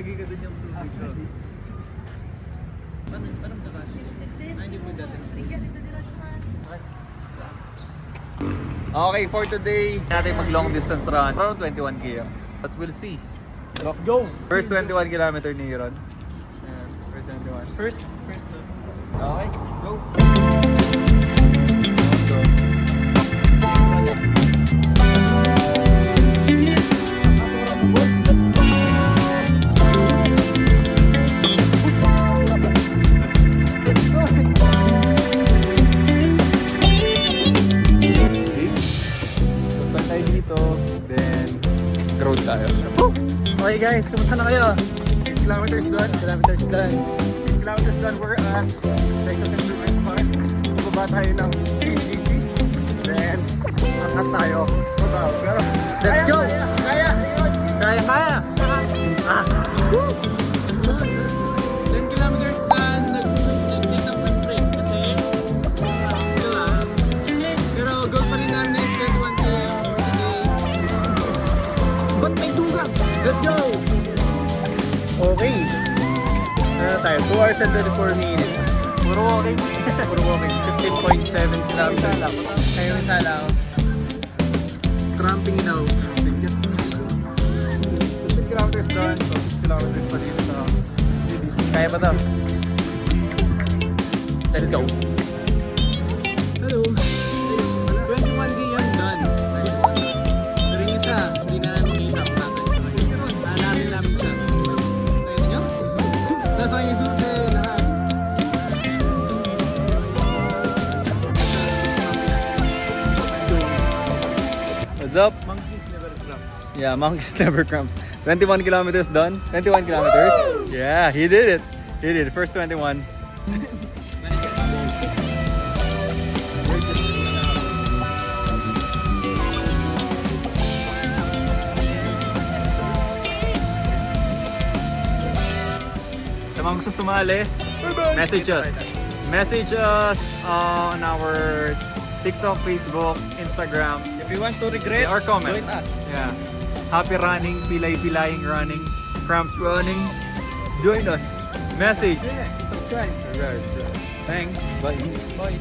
Nilagay ka dun yung tubig ko. Paano magkakasya? Hindi mo dati. Okay, for today, natin mag long distance run. Around 21 km. But we'll see. Let's go! First 21 kilometer ni Ron. Ayan, first 21. First no. Okay, let's go. Punta tayo dito, then road tayo. Okay guys, kamusta na kayo? 6 kilometers done. 6 kilometers done. We're at Texas Improvement Park. Baba tayo ng AGC. Then, akat tayo. Pero, let's go! Kaya! Woo! 10 kilometers done. Nag-take up ng break kasi pero goal pa rin namin is 21 km for today. Ba't may dugas? Let's go! Okay. Ano tayo? 2 hours and 24 minutes. Puro walking. 15.7 kilometers. Kayo yung sala ako. Cramping daw. 15 kilometers done. So 6 kilometers pa dito sa CDC. Kaya pa to? Let's go! Hello! 21K yan done. Pero yung isa, hindi na makita kung nasa ito. Alamin namin siya. Nakita nyo? Nasa yung susi lahat. What's up? Monkeys never cramps. Yeah, monkeys never cramps. 21 kilometers done. 21 kilometers. Woo! Yeah, he did it. He did it. First 21. Sa mga gusto sumali, message us on our TikTok, Facebook, Instagram. If you want to regret, Or comment. join us. Yeah. Happy running, pilay-pilaying running, cramps running. Join us. Message. Yeah, subscribe. Thanks. Bye. Bye.